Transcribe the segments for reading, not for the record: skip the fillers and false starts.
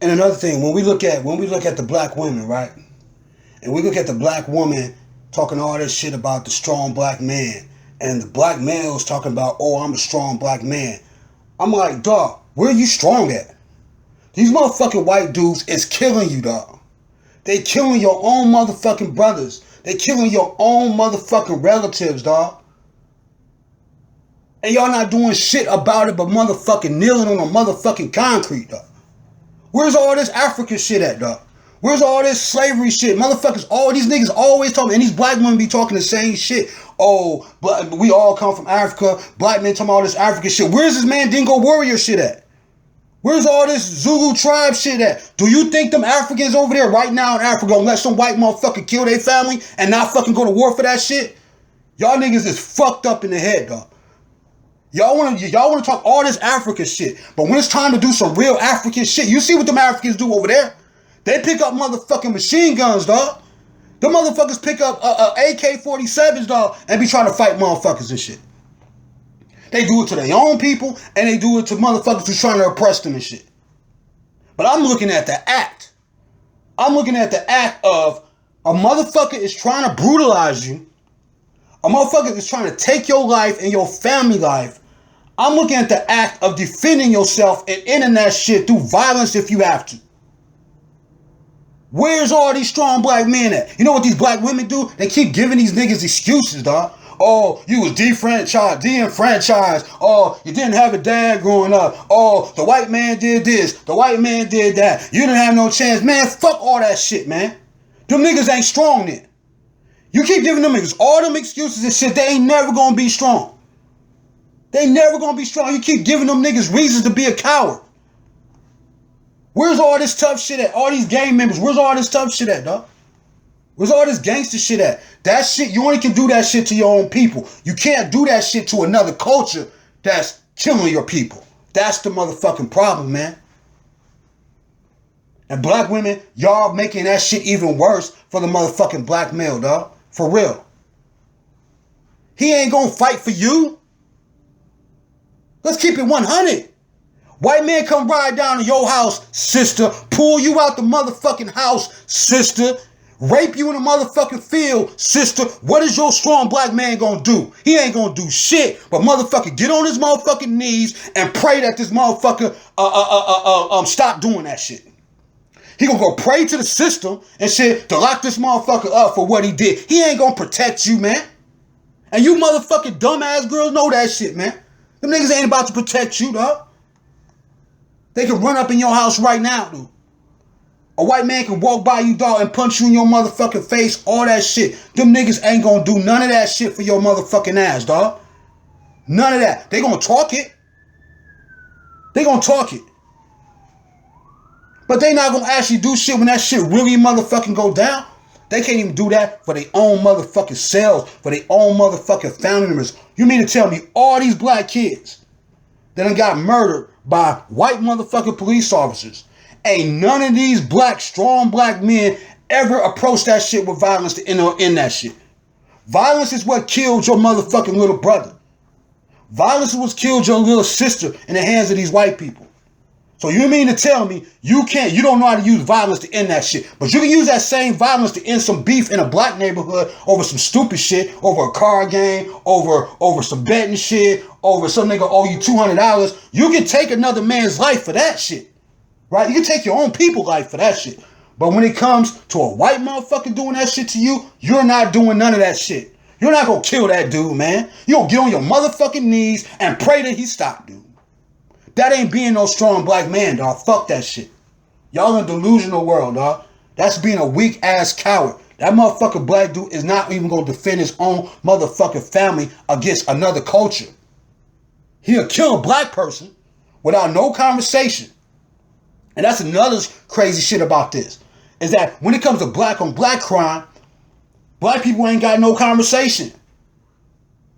And another thing, when we look at the black women, right? And we look at the black woman talking all this shit about the strong black man, and the black males talking about, oh, I'm a strong black man. I'm like, dog, where are you strong at? These motherfucking white dudes is killing you, dog. They killing your own motherfucking brothers. They killing your own motherfucking relatives, dog. And y'all not doing shit about it but motherfucking kneeling on a motherfucking concrete, dog. Where's all this African shit at, dog? Where's all this slavery shit? Motherfuckers, all these niggas always talking, and these black women be talking the same shit. Oh, but we all come from Africa. Black men talking all this African shit. Where's this Mandingo warrior shit at? Where's all this Zulu tribe shit at? Do you think them Africans over there right now in Africa gonna let some white motherfucker kill their family and not fucking go to war for that shit? Y'all niggas is fucked up in the head, dog. Y'all wanna talk all this African shit, but when it's time to do some real African shit, you see what them Africans do over there? They pick up motherfucking machine guns, dog. The motherfuckers pick up AK-47s, dog, and be trying to fight motherfuckers and shit. They do it to their own people, and they do it to motherfuckers who's trying to oppress them and shit. But I'm looking at the act. I'm looking at the act of a motherfucker is trying to brutalize you. A motherfucker is trying to take your life and your family life. I'm looking at the act of defending yourself and ending that shit through violence if you have to. Where's all these strong black men at? You know what these black women do? They keep giving these niggas excuses, dog. Oh, you was de-enfranchised. Oh, you didn't have a dad growing up. Oh, the white man did this. The white man did that. You didn't have no chance. Man, fuck all that shit, man. Them niggas ain't strong then. You keep giving them niggas all them excuses and shit. They ain't never gonna be strong. They never gonna be strong. You keep giving them niggas reasons to be a coward. Where's all this tough shit at? All these gang members, where's all this tough shit at, dog? Where's all this gangster shit at? That shit, you only can do that shit to your own people. You can't do that shit to another culture that's killing your people. That's the motherfucking problem, man. And black women, y'all making that shit even worse for the motherfucking black male, dog. For real. He ain't gonna fight for you. Let's keep it 100. White man come ride down to your house, sister. Pull you out the motherfucking house, sister. Rape you in the motherfucking field, sister. What is your strong black man gonna do? He ain't gonna do shit but motherfucker get on his motherfucking knees and pray that this motherfucker stop doing that shit. He gonna go pray to the system and shit to lock this motherfucker up for what he did. He ain't gonna protect you, man. And you motherfucking dumbass girls know that shit, man. Them niggas ain't about to protect you, dog. They can run up in your house right now, dude. A white man can walk by you, dog, and punch you in your motherfucking face, all that shit. Them niggas ain't gonna do none of that shit for your motherfucking ass, dog. None of that. They gonna talk it. They gonna talk it. But they not gonna actually do shit when that shit really motherfucking go down. They can't even do that for their own motherfucking selves, for their own motherfucking family members. You mean to tell me all these black kids that done got murdered by white motherfucking police officers, ain't none of these black, strong black men ever approach that shit with violence to end that shit? Violence is what killed your motherfucking little brother. Violence is what killed your little sister in the hands of these white people. So you mean to tell me you don't know how to use violence to end that shit, but you can use that same violence to end some beef in a black neighborhood over some stupid shit, over a car game, over some betting shit, over some nigga owe you $200. You can take another man's life for that shit, right? You can take your own people's life for that shit. But when it comes to a white motherfucker doing that shit to you, you're not doing none of that shit. You're not gonna kill that dude, man. You gonna get on your motherfucking knees and pray that he stop, dude. That ain't being no strong black man, dog. Fuck that shit. Y'all in a delusional world, dog. That's being a weak ass coward. That motherfucker black dude is not even gonna defend his own motherfucking family against another culture. He'll kill a black person without no conversation. And that's another crazy shit about this, is that when it comes to black on black crime, black people ain't got no conversation.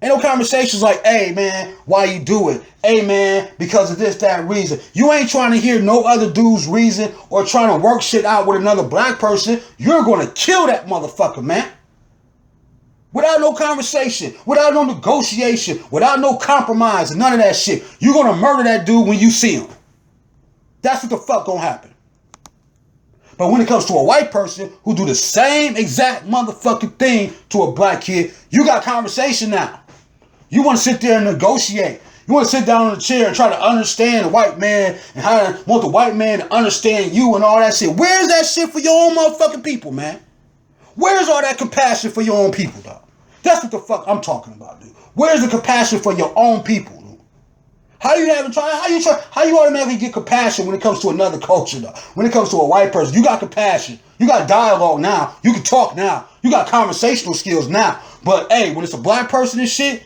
Ain't no conversations like, hey man, why you do it? Hey man, because of this, that reason. You ain't trying to hear no other dude's reason or trying to work shit out with another black person. You're going to kill that motherfucker, man. Without no conversation, without no negotiation, without no compromise, none of that shit. You're going to murder that dude when you see him. That's what the fuck gonna happen. But when it comes to a white person who do the same exact motherfucking thing to a black kid, you got conversation now. You want to sit there and negotiate. You want to sit down in a chair and try to understand the white man and how to want the white man to understand you and all that shit. Where's that shit for your own motherfucking people, man? Where's all that compassion for your own people, dog? That's what the fuck I'm talking about, dude. Where's the compassion for your own people, dude? How you automatically get compassion when it comes to another culture, though? When it comes to a white person, you got compassion. You got dialogue now. You can talk now. You got conversational skills now. But hey, when it's a black person and shit,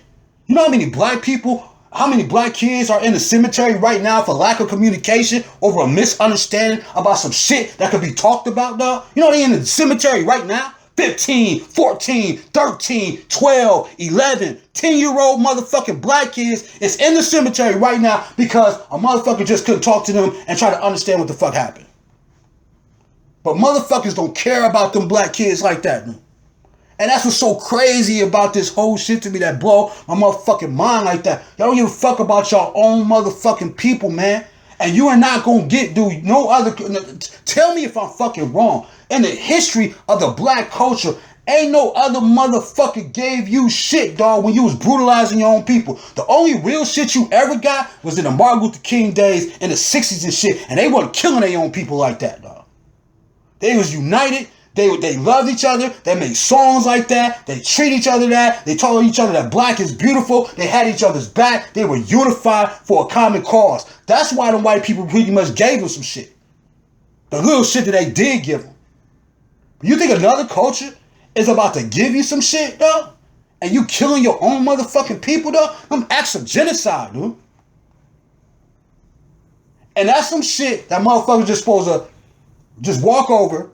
you know how many black kids are in the cemetery right now for lack of communication over a misunderstanding about some shit that could be talked about, dog? You know they in the cemetery right now? 15, 14, 13, 12, 11, 10-year-old motherfucking black kids is in the cemetery right now because a motherfucker just couldn't talk to them and try to understand what the fuck happened. But motherfuckers don't care about them black kids like that, dude. And that's what's so crazy about this whole shit to me that blow my motherfucking mind like that. Y'all don't give a fuck about your own motherfucking people, man. And you are not going to get, dude, no other... Tell me if I'm fucking wrong. In the history of the black culture, ain't no other motherfucker gave you shit, dog, when you was brutalizing your own people. The only real shit you ever got was in the Martin Luther King days in the 60s and shit. And they wasn't killing their own people like that, dog. They was united. They loved each other. They made songs like that. They treat each other that. They told each other that black is beautiful. They had each other's back. They were unified for a common cause. That's why the white people pretty much gave them some shit. The little shit that they did give them. You think another culture is about to give you some shit, though? And you killing your own motherfucking people, though? Them acts of genocide, dude. And that's some shit that motherfuckers just supposed to just walk over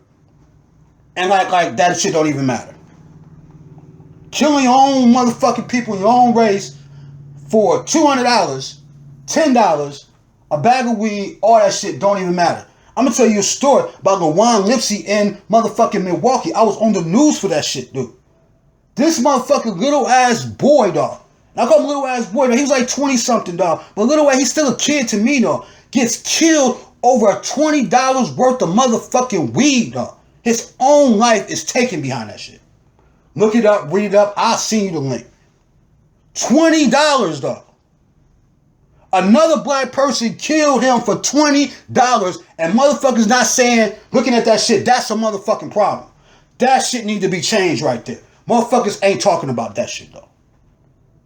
and like that shit don't even matter. Killing your own motherfucking people, your own race for $200, $10, a bag of weed, all that shit don't even matter. I'm gonna tell you a story about LaJuan Lipsey in motherfucking Milwaukee. I was on the news for that shit, dude. This motherfucking little ass boy, dog. I call him little ass boy, dog. He was like 20 something, dog. But little ass, he's still a kid to me, dog. Gets killed over $20 worth of motherfucking weed, dog. His own life is taken behind that shit. Look it up, read it up. I'll send you the link. $20, dog. Another black person killed him for $20, and motherfuckers not saying, looking at that shit, that's a motherfucking problem. That shit need to be changed right there. Motherfuckers ain't talking about that shit, though.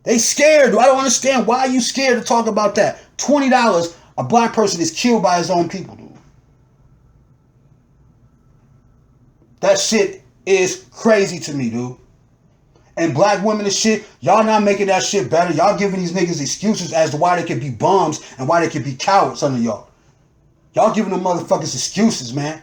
They scared. I don't understand why you scared to talk about that. $20, a black person is killed by his own people, dude. That shit is crazy to me, dude. And black women and shit, y'all not making that shit better. Y'all giving these niggas excuses as to why they could be bums and why they could be cowards under y'all. Y'all giving them motherfuckers excuses, man.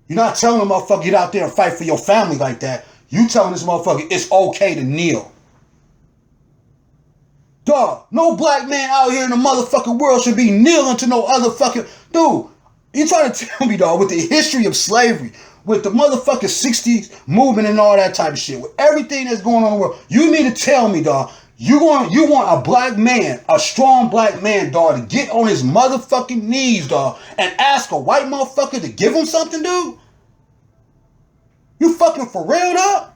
You're not telling them motherfucker get out there and fight for your family like that. You telling this motherfucker it's okay to kneel. Dog, no black man out here in the motherfucking world should be kneeling to no other fucking... Dude, you trying to tell me, dog, with the history of slavery, with the motherfucking 60s movement and all that type of shit, with everything that's going on in the world, you mean to tell me, dog, you want a black man, a strong black man, dog, to get on his motherfucking knees, dog, and ask a white motherfucker to give him something, dude? You fucking for real, dog?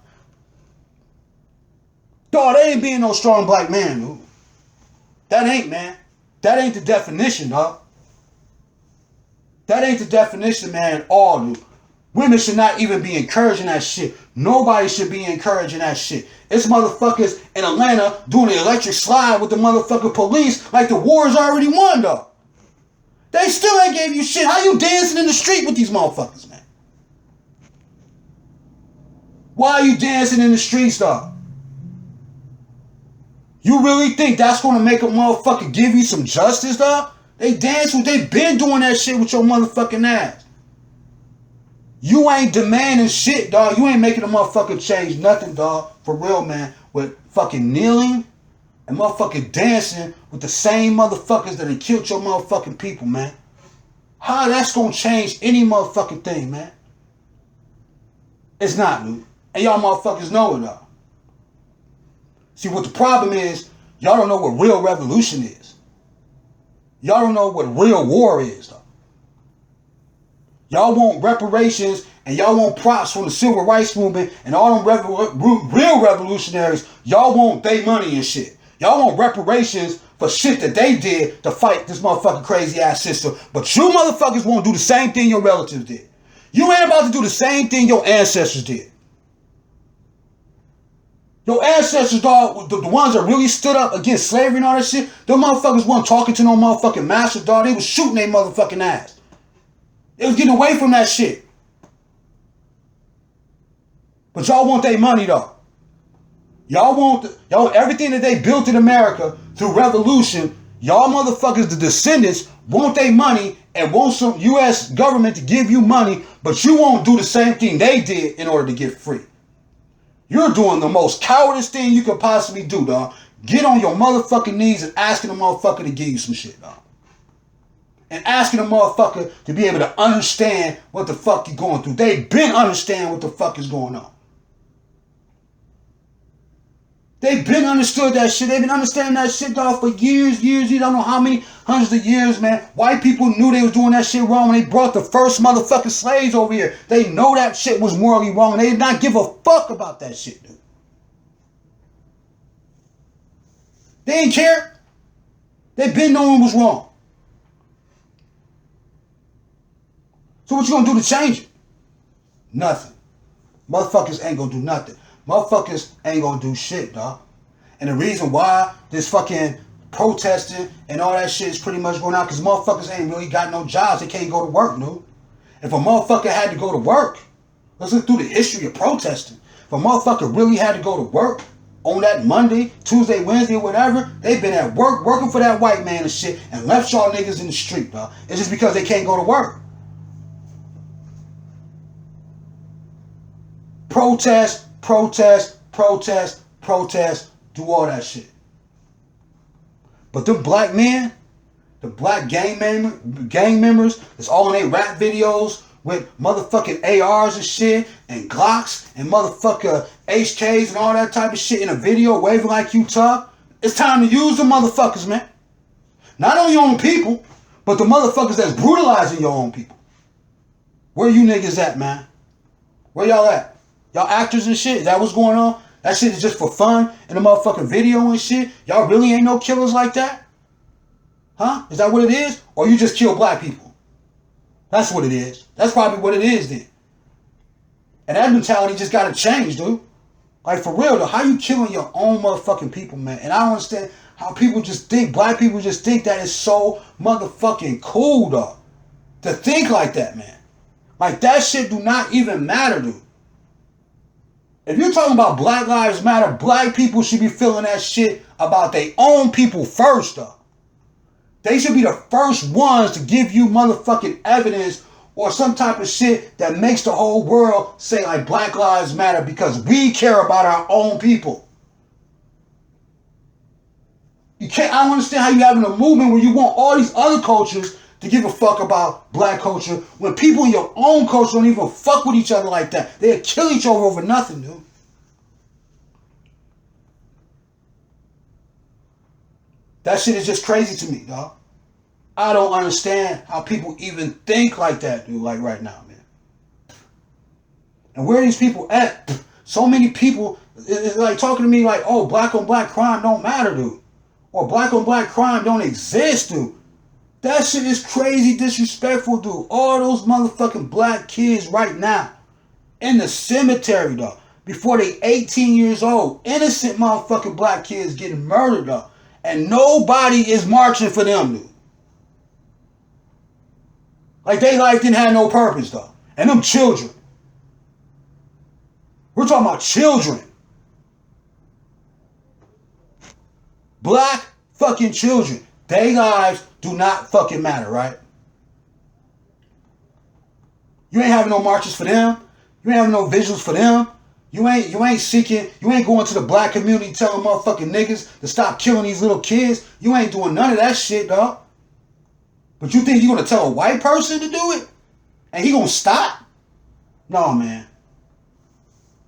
Dog, they ain't being no strong black man, dude. That ain't, man. That ain't the definition, dog. That ain't the definition, man, at all, dude. Women should not even be encouraging that shit. Nobody should be encouraging that shit. It's motherfuckers in Atlanta doing the electric slide with the motherfucking police like the war is already won, though. They still ain't gave you shit. How you dancing in the street with these motherfuckers, man? Why are you dancing in the streets, dog? You really think that's going to make a motherfucker give you some justice, dog? They been doing that shit with your motherfucking ass. You ain't demanding shit, dog. You ain't making a motherfucker change nothing, dog. For real, man. With fucking kneeling and motherfucking dancing with the same motherfuckers that have killed your motherfucking people, man. How that's gonna change any motherfucking thing, man? It's not, dude. And y'all motherfuckers know it, though. See, what the problem is, y'all don't know what real revolution is. Y'all don't know what real war is, though. Y'all want reparations and y'all want props from the civil rights movement and all them real revolutionaries. Y'all want their money and shit. Y'all want reparations for shit that they did to fight this motherfucking crazy ass system. But you motherfuckers won't do the same thing your relatives did. You ain't about to do the same thing your ancestors did. Your ancestors, dog, the ones that really stood up against slavery and all that shit, them motherfuckers weren't talking to no motherfucking master, dog. They was shooting their motherfucking ass. They was getting away from that shit. But y'all want their money, though. Y'all want everything that they built in America through revolution. Y'all motherfuckers, the descendants, want their money and want some U.S. government to give you money, but you won't do the same thing they did in order to get free. You're doing the most cowardice thing you could possibly do, dog. Get on your motherfucking knees and asking the motherfucker to give you some shit, dog. And asking the motherfucker to be able to understand what the fuck you're going through. They been understanding what the fuck is going on. They've been understood that shit. They've been understanding that shit, dog, for years. You don't know how many hundreds of years, man. White people knew they was doing that shit wrong when they brought the first motherfucking slaves over here. They know that shit was morally wrong, and they did not give a fuck about that shit, dude. They didn't care. They been knowing it was wrong. So what you gonna do to change it? Nothing. Motherfuckers ain't gonna do nothing. Motherfuckers ain't gonna do shit, dog. And the reason why this fucking protesting and all that shit is pretty much going on, because motherfuckers ain't really got no jobs. They can't go to work, dude. If a motherfucker had to go to work, let's look through the history of protesting. If a motherfucker really had to go to work on that Monday, Tuesday, Wednesday, whatever, they've been at work working for that white man and shit and left y'all niggas in the street, dog. It's just because they can't go to work. Protest, do all that shit. But them black men, the black gang members that's all in their rap videos with motherfucking ARs and shit and Glocks and motherfucker HKs and all that type of shit in a video waving like you tough. It's time to use the motherfuckers, man. Not on your own people, but the motherfuckers that's brutalizing your own people. Where you niggas at, man? Where y'all at? Y'all actors and shit? Is that what's going on? That shit is just for fun in the motherfucking video and shit? Y'all really ain't no killers like that? Huh? Is that what it is? Or you just kill black people? That's what it is. That's probably what it is then. And that mentality just gotta change, dude. Like, for real, though. How you killing your own motherfucking people, man? And I don't understand how people just think, black people just think that is so motherfucking cool, though. To think like that, man. Like, that shit do not even matter, dude. If you're talking about Black Lives Matter, black people should be feeling that shit about their own people first, though. They should be the first ones to give you motherfucking evidence or some type of shit that makes the whole world say, like, Black Lives Matter because we care about our own people. I don't understand how you having a movement where you want all these other cultures to give a fuck about black culture when people in your own culture don't even fuck with each other like that. They'll kill each other over nothing, dude. That shit is just crazy to me, dog. I don't understand how people even think like that, dude, like right now, man. And where are these people at? So many people, it's like talking to me like, oh, black on black crime don't matter, dude. Or black on black crime don't exist, dude. That shit is crazy disrespectful, dude. All those motherfucking black kids right now in the cemetery, dog, before they 18 years old. Innocent motherfucking black kids getting murdered, dog. And nobody is marching for them, dude. Like, their life didn't have no purpose, though. And them children. We're talking about children. Black fucking children. Their lives do not fucking matter, right? You ain't having no marches for them. You ain't having no vigils for them. You ain't going to the black community telling motherfucking niggas to stop killing these little kids. You ain't doing none of that shit, dog. But you think you're going to tell a white person to do it? And he going to stop? No, man.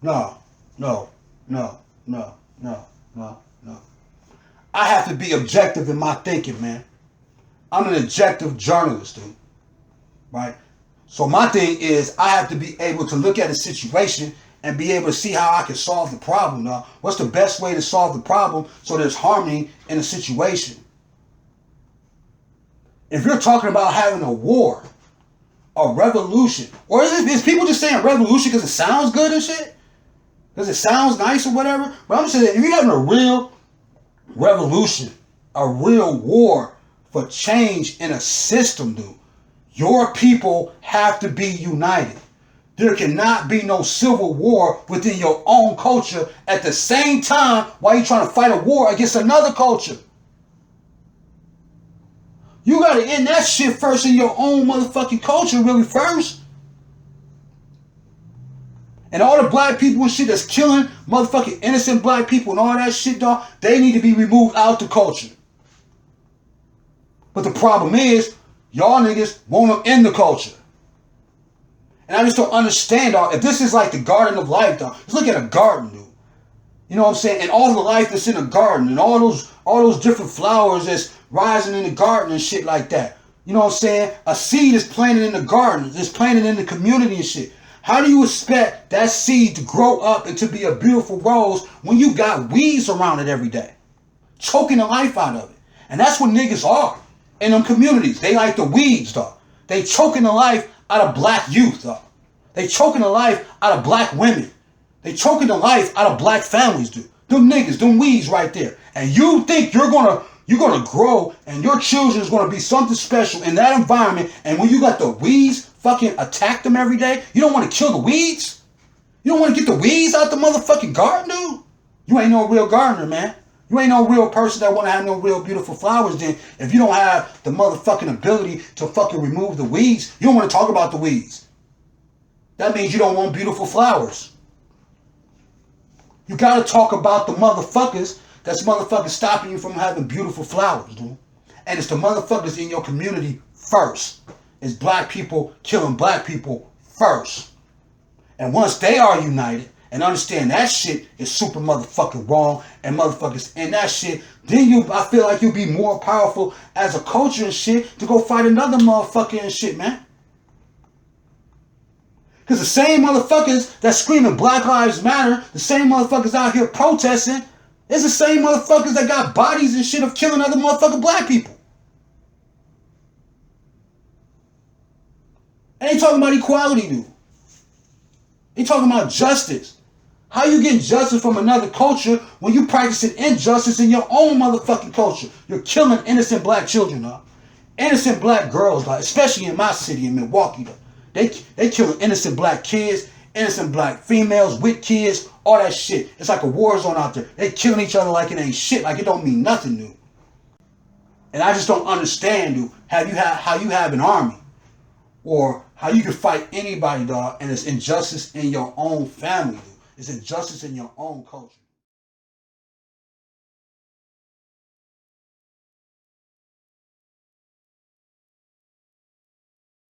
No. I have to be objective in my thinking, man. I'm an objective journalist, dude. Right? So my thing is I have to be able to look at a situation and be able to see how I can solve the problem. Now, what's the best way to solve the problem so there's harmony in a situation? If you're talking about having a war, a revolution, or is people just saying revolution because it sounds good and shit? Because it sounds nice or whatever? But I'm saying if you're having a real revolution, a real war for change in a system, dude, your people have to be united. There cannot be no civil war within your own culture at the same time while you're trying to fight a war against another culture. You got to end that shit first in your own motherfucking culture, really, first. And all the black people and shit that's killing motherfucking innocent black people and all that shit, dog, they need to be removed out the culture. But the problem is, y'all niggas want them in the culture. And I just don't understand, dog. If this is like the garden of life, dog, just look at a garden, dude. You know what I'm saying? And all the life that's in a garden and all those different flowers that's rising in the garden and shit like that. You know what I'm saying? A seed is planted in the garden. It's planted in the community and shit. How do you expect that seed to grow up and to be a beautiful rose when you got weeds around it every day? Choking the life out of it. And that's what niggas are in them communities. They like the weeds, dog. They choking the life out of black youth, dog. They choking the life out of black women. They choking the life out of black families, dude. Them niggas, them weeds right there. And you think you're gonna grow and your children's gonna be something special in that environment, and when you got the weeds fucking attack them every day, you don't want to kill the weeds? You don't want to get the weeds out the motherfucking garden, dude? You ain't no real gardener, man. You ain't no real person that want to have no real beautiful flowers then. If you don't have the motherfucking ability to fucking remove the weeds, you don't want to talk about the weeds. That means you don't want beautiful flowers. You got to talk about the motherfuckers that's motherfucking stopping you from having beautiful flowers, dude. And it's the motherfuckers in your community first. It's black people killing black people first. And once they are united and understand that shit is super motherfucking wrong and motherfuckers in that shit, then I feel like you'll be more powerful as a culture and shit to go fight another motherfucker and shit, man. Because the same motherfuckers that screaming Black Lives Matter, the same motherfuckers out here protesting, it's the same motherfuckers that got bodies and shit of killing other motherfucking black people. And they talking about equality, dude. They talking about justice. How you getting justice from another culture when you practicing injustice in your own motherfucking culture? You're killing innocent black children, dog. Innocent black girls, dog. Especially in my city, in Milwaukee, dog. They killing innocent black kids, innocent black females with kids, all that shit. It's like a war zone out there. They killing each other like it ain't shit, like it don't mean nothing, dude. And I just don't understand, dude, how you have an army or how you can fight anybody, dog, and it's injustice in your own family, dude. It's injustice in your own culture.